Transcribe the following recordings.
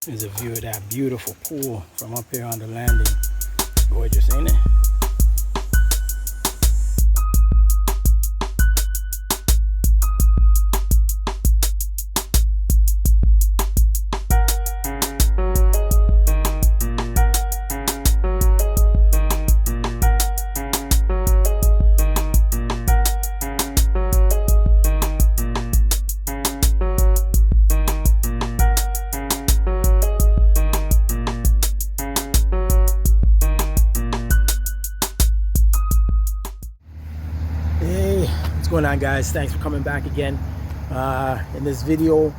There's a view of that beautiful pool from up here on the landing. Gorgeous, ain't it? What's going on, guys? Thanks for coming back again. In this video,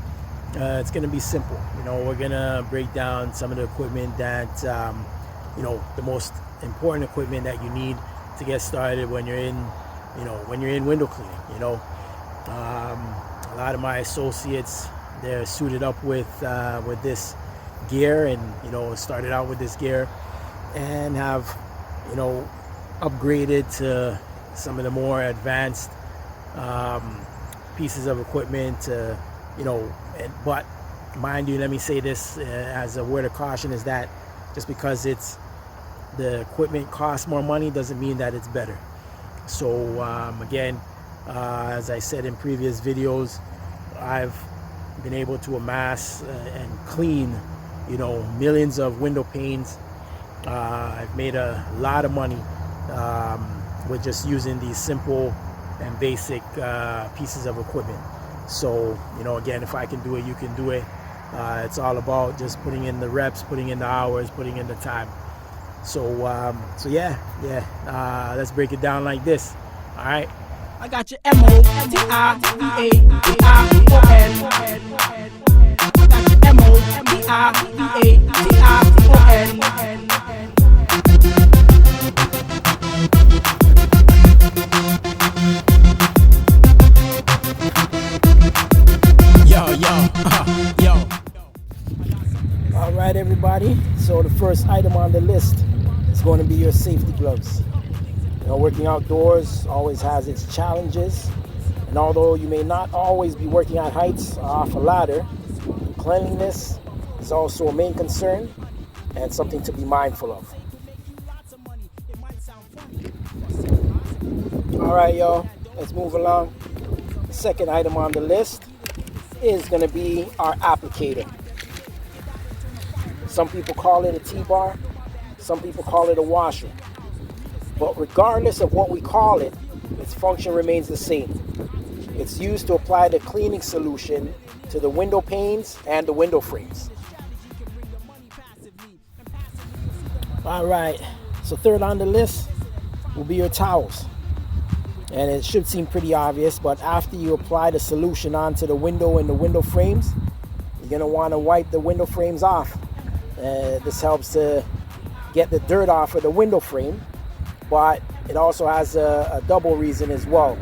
it's going to be simple. We're going to break down some of the equipment that the most important equipment that you need to get started when you're in window cleaning. A lot of my associates, they're suited up with this gear, and started out with this gear and have upgraded to some of the more advanced pieces of equipment, but mind you, let me say this as a word of caution, is that just because the equipment costs more money doesn't mean that it's better. So again, as I said in previous videos, I've been able to amass and clean millions of window panes. I've made a lot of money with just using these simple and basic pieces of equipment. So again, if I can do it, you can do it. It's all about just putting in the reps, putting in the hours, putting in the time. So yeah, let's break it down like this. All right, I got your MOTIVATION. I got your MOTIVATION. Yo. All right, everybody. So the first item on the list is going to be your safety gloves. Working outdoors always has its challenges, and although you may not always be working at heights or off a ladder, cleanliness is also a main concern and something to be mindful of. All right, y'all. Let's move along. The second item on the list is going to be our applicator. Some people call it a T-bar, some people call it a washer. But regardless of what we call it, its function remains the same. It's used to apply the cleaning solution to the window panes and the window frames. All right, so third on the list will be your towels. And it should seem pretty obvious, but after you apply the solution onto the window and the window frames, you're going to want to wipe the window frames off. This helps to get the dirt off of the window frame, but it also has a double reason as well,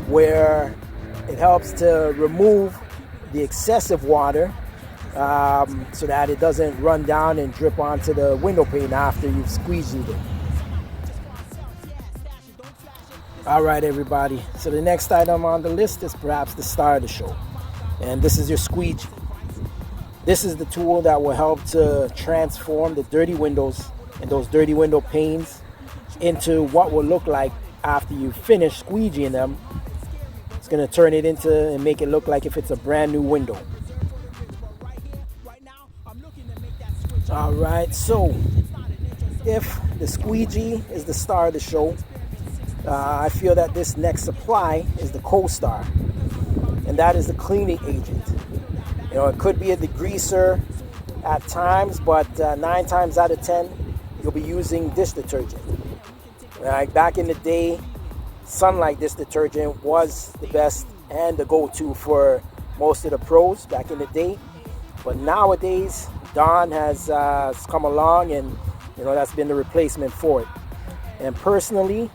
where it helps to remove the excessive water so that it doesn't run down and drip onto the window pane after you've squeezed it. All right, everybody. So the next item on the list is perhaps the star of the show, and this is your squeegee. This is the tool that will help to transform the dirty windows and those dirty window panes into what will look like after you finish squeegeeing them. It's going to turn it into and make it look like if it's a brand new window. All right, so if the squeegee is the star of the show, I feel that this next supply is the co-star, and that is the cleaning agent. It could be a degreaser at times, but 9 times out of 10, you'll be using dish detergent. Back in the day, Sunlight dish detergent was the best and the go-to for most of the pros back in the day. But nowadays, Dawn has come along, and that's been the replacement for it. And personally,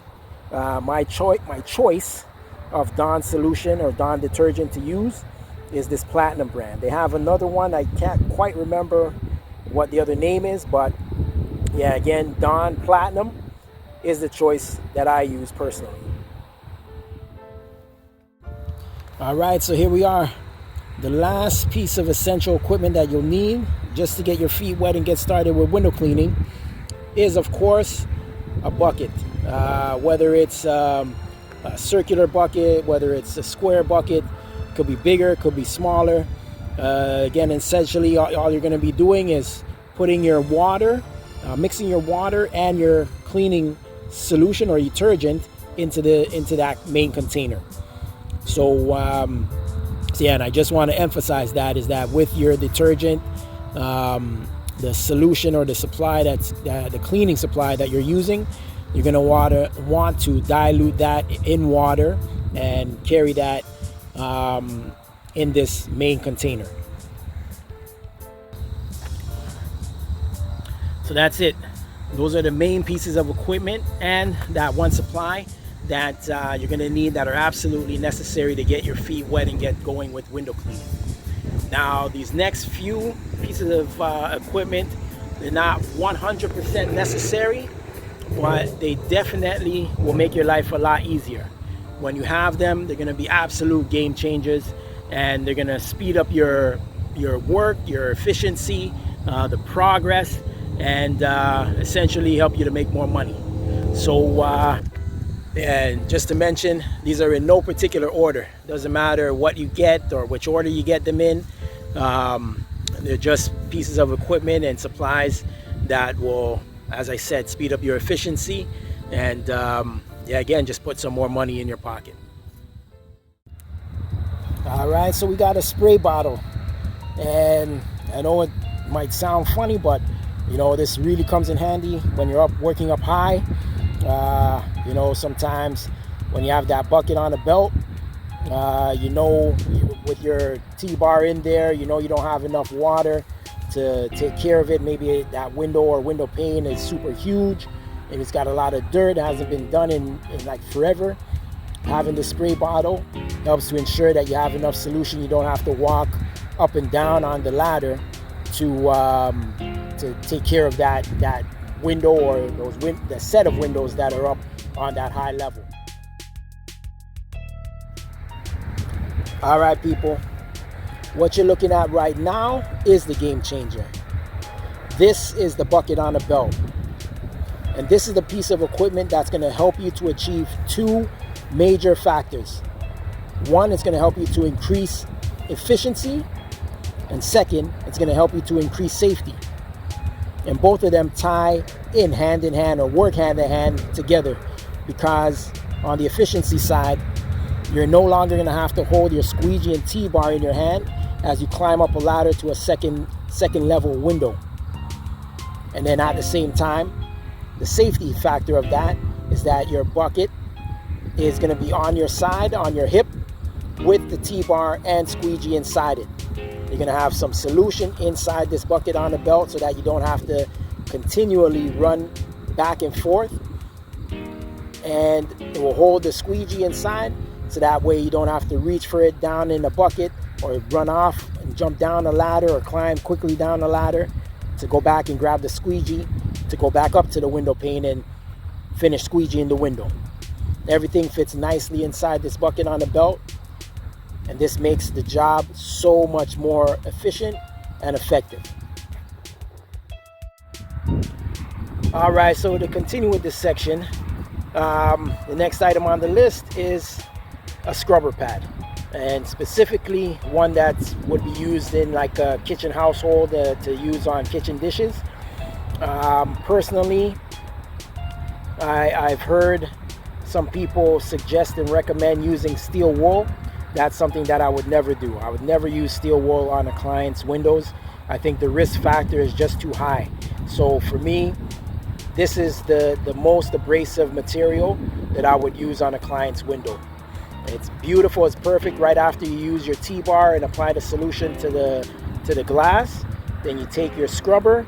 my choice of Dawn solution or Dawn detergent to use is this Platinum brand. They have another one, I can't quite remember what the other name is, but yeah, again, Dawn Platinum is the choice that I use personally. All right, so here we are. The last piece of essential equipment that you'll need just to get your feet wet and get started with window cleaning is, of course, a bucket. Whether it's a circular bucket, whether it's a square bucket, could be bigger, could be smaller. Again, essentially, all you're going to be doing is putting your water, mixing your water and your cleaning solution or detergent into that main container. So yeah, and I just want to emphasize that is that with your detergent, the solution or the supply that's the cleaning supply that you're using, you're going to want to dilute that in water and carry that in this main container. So that's it. Those are the main pieces of equipment and that one supply that you're going to need that are absolutely necessary to get your feet wet and get going with window cleaning. Now, these next few pieces of equipment, they're not 100% necessary, but they definitely will make your life a lot easier. When you have them, they're going to be absolute game changers, and they're going to speed up your work, your efficiency, the progress, and essentially help you to make more money. So and just to mention, these are in no particular order. Doesn't matter what you get or which order you get them in. They're just pieces of equipment and supplies that will, as I said, speed up your efficiency and yeah, again, just put some more money in your pocket. All right, so we got a spray bottle, and I know it might sound funny, but you know, this really comes in handy when you're working up high. You know, sometimes when you have that bucket on the belt, you know, with your T-bar in there, you know you don't have enough water to take care of it. Maybe that window or window pane is super huge and it's got a lot of dirt, it hasn't been done in like forever. Having the spray bottle helps to ensure that you have enough solution. You don't have to walk up and down on the ladder to take care of that window or the set of windows that are up on that high level. All right, people, what you're looking at right now is the game changer. This is the bucket on a belt, and this is the piece of equipment that's going to help you to achieve two major factors. One, it's going to help you to increase efficiency, and second, it's going to help you to increase safety. And both of them tie in hand or work hand in hand together, because on the efficiency side, you're no longer going to have to hold your squeegee and T-bar in your hand as you climb up a ladder to a second level window. And then at the same time, the safety factor of that is that your bucket is going to be on your side, on your hip, with the T-bar and squeegee inside it. You're going to have some solution inside this bucket on the belt so that you don't have to continually run back and forth. And it will hold the squeegee inside, so that way you don't have to reach for it down in the bucket or run off and jump down a ladder or climb quickly down the ladder to go back and grab the squeegee to go back up to the window pane and finish squeegeeing the window. Everything fits nicely inside this bucket on the belt, and this makes the job so much more efficient and effective. All right, so to continue with this section, the next item on the list is a scrubber pad, and specifically one that would be used in like a kitchen household to use on kitchen dishes. Personally, I've heard some people suggest and recommend using steel wool. That's something that I would never do. I would never use steel wool on a client's windows. I think the risk factor is just too high. So for me, this is the most abrasive material that I would use on a client's window. It's beautiful, it's perfect right after you use your T-bar and apply the solution to the glass. Then you take your scrubber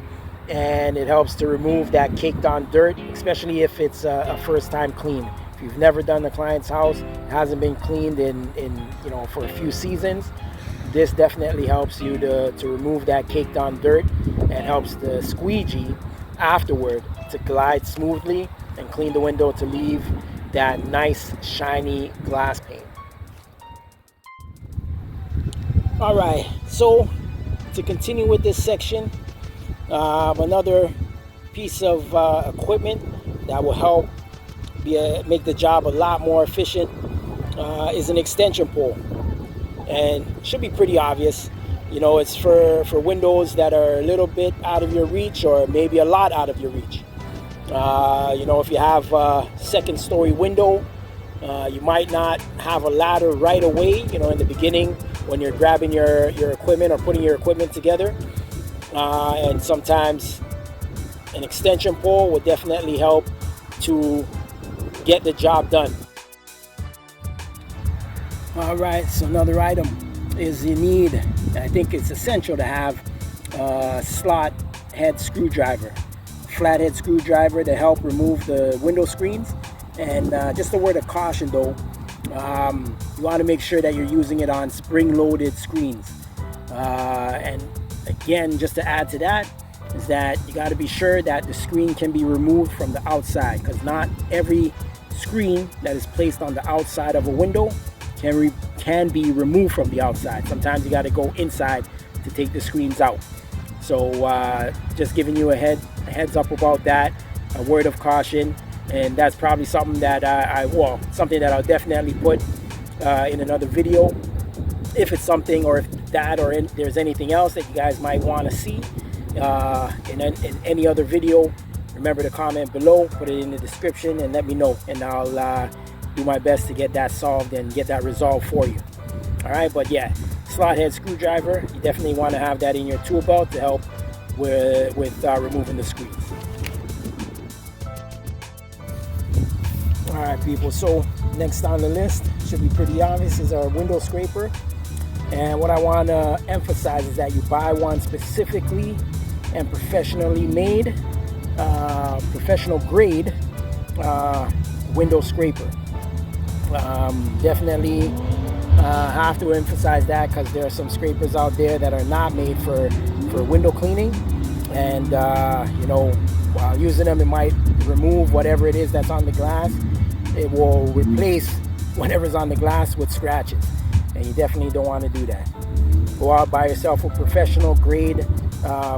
and it helps to remove that caked on dirt, especially if it's a first time clean. If you've never done the client's house, it hasn't been cleaned in you know, for a few seasons, this definitely helps you to remove that caked on dirt and helps the squeegee afterward to glide smoothly and clean the window to leave that nice shiny glass pane. All right, so to continue with this section, another piece of equipment that will help make the job a lot more efficient is an extension pole. And it should be pretty obvious. You know, it's for windows that are a little bit out of your reach, or maybe a lot out of your reach. You know, if you have a second story window, you might not have a ladder right away, you know, in the beginning when you're grabbing your equipment or putting your equipment together. And sometimes an extension pole will definitely help to get the job done. All right, so another item is you need, I think it's essential to have a slot head screwdriver, flathead screwdriver to help remove the window screens. And just a word of caution though, you want to make sure that you're using it on spring-loaded screens. And again, just to add to that, is that you got to be sure that the screen can be removed from the outside, because not every screen that is placed on the outside of a window can be removed from the outside. Sometimes you got to go inside to take the screens out. So just giving you a heads up about that, a word of caution. And that's probably something that something that I'll definitely put in another video, if it's something, or if that, or there's anything else that you guys might want to see in any other video. Remember to comment below, put it in the description, and let me know, and I'll do my best to get that solved and get that resolved for you. All right, but yeah, slot head screwdriver, you definitely want to have that in your tool belt to help with removing the screens. All right, people, so next on the list, should be pretty obvious, is our window scraper. And what I want to emphasize is that you buy one specifically and professionally made, professional grade window scraper. Definitely have to emphasize that, because there are some scrapers out there that are not made for window cleaning, and you know, while using them, it might remove whatever it is that's on the glass. It will replace whatever's on the glass with scratches, and you definitely don't want to do that. Go out, buy yourself a professional grade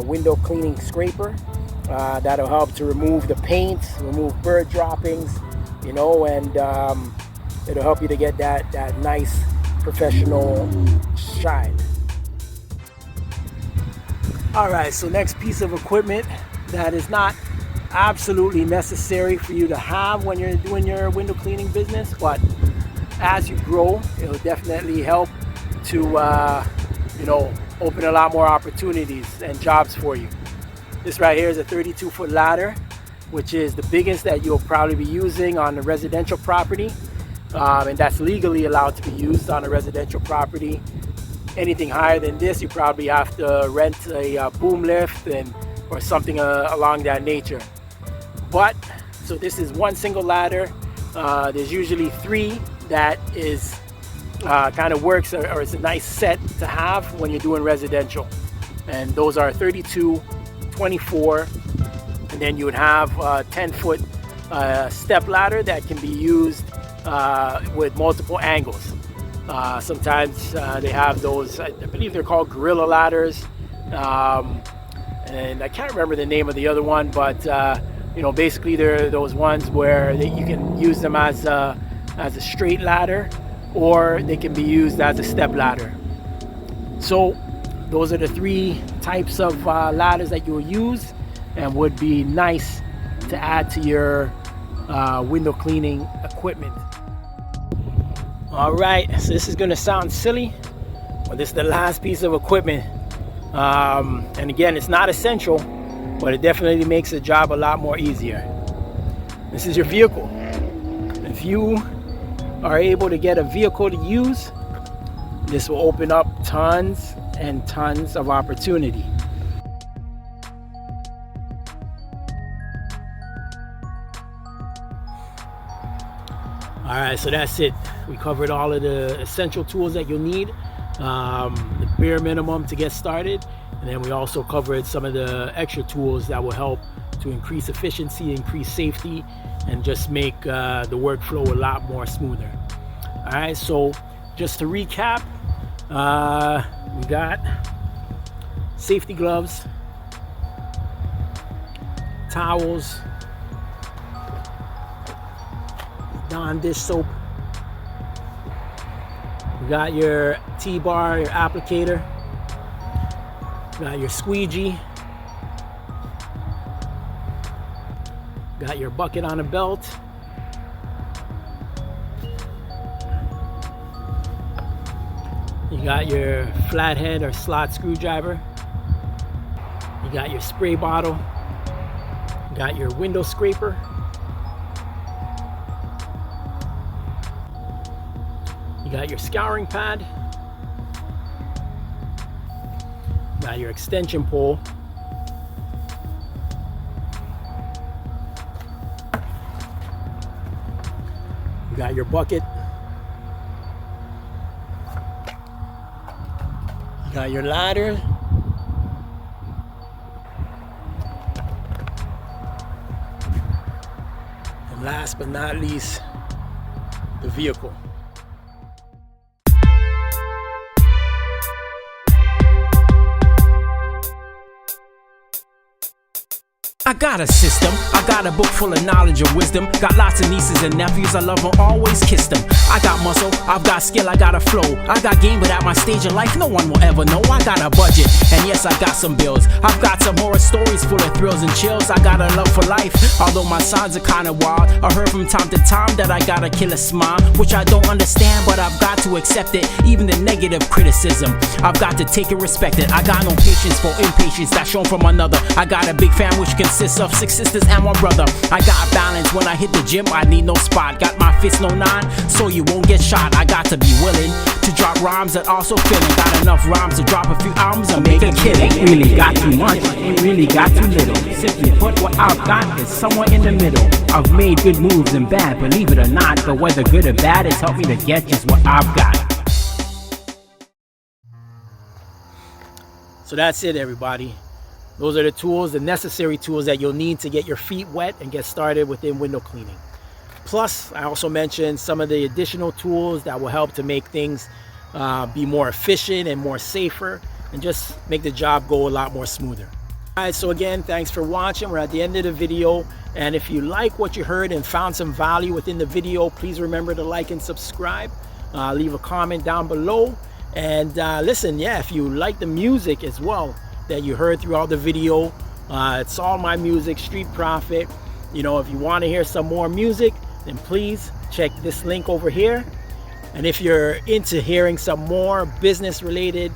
window cleaning scraper. That'll help to remove the paint, remove bird droppings, you know, and it'll help you to get that nice professional shine. All right, so next piece of equipment that is not absolutely necessary for you to have when you're doing your window cleaning business, but as you grow, it'll definitely help to you know, open a lot more opportunities and jobs for you. This right here is a 32-foot ladder, which is the biggest that you'll probably be using on a residential property, and that's legally allowed to be used on a residential property. Anything higher than this, you probably have to rent a boom lift or something along that nature. But so this is one single ladder. There's usually three that is kind of works, or it's a nice set to have when you're doing residential. And those are 32, 24, and then you would have a 10-foot step ladder that can be used with multiple angles. Sometimes they have those, I believe they're called gorilla ladders, and I can't remember the name of the other one, but you know, basically they're those ones where you can use them as a straight ladder, or they can be used as a step ladder. So those are the three types of ladders that you will use, and would be nice to add to your window cleaning equipment. All right, so this is going to sound silly, but this is the last piece of equipment. And again, it's not essential, but it definitely makes the job a lot more easier. This is your vehicle. If you are able to get a vehicle to use, this will open up tons and tons of opportunity. All right, so that's it. We covered all of the essential tools that you'll need, the bare minimum to get started, and then we also covered some of the extra tools that will help to increase efficiency, increase safety, and just make the workflow a lot more smoother. All right, so just to recap, we got safety gloves, towels, Dawn dish soap. You got your T-bar, your applicator. You got your squeegee. Got your bucket on a belt. You got your flathead or slot screwdriver. You got your spray bottle. You got your window scraper. You got your scouring pad. You got your extension pole. You got your bucket. You got your ladder. And last but not least, the vehicle. I got a system, I got a book full of knowledge and wisdom. Got lots of nieces and nephews, I love them, always kiss them. I got muscle, I've got skill, I got a flow. I got game, but at my stage of life, no one will ever know. I got a budget, and yes, I got some bills. I've got some horror stories full of thrills and chills. I got a love for life, although my signs are kinda wild. I heard from time to time that I got a killer smile, which I don't understand, but I've got to accept it. Even the negative criticism, I've got to take it, respect it. I got no patience for impatience that's shown from another. I got a big fan which consists of 6 sisters and 1 brother. I got balance when I hit the gym, I need no spot. Got my fist no 9, so you won't get shot. I got to be willing to drop rhymes that also feeling. Got enough rhymes to drop a few albums and make a killing. Ain't really got too much, ain't really got too little. Simply put, what I've got is somewhere in the middle. I've made good moves and bad, believe it or not, but whether good or bad, it's helped me to get just what I've got. So that's it, everybody. Those are the tools, the necessary tools that you'll need to get your feet wet and get started within window cleaning. Plus, I also mentioned some of the additional tools that will help to make things be more efficient and more safer, and just make the job go a lot more smoother. All right, so again, thanks for watching. We're at the end of the video, and if you like what you heard and found some value within the video, please remember to like and subscribe. Leave a comment down below, and listen, yeah, if you like the music as well that you heard throughout the video, it's all my music, Street Profit. You know, if you want to hear some more music, then please check this link over here. And if you're into hearing some more business related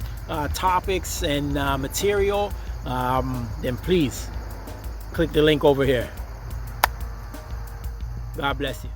topics and material, then please click the link over here. God bless you.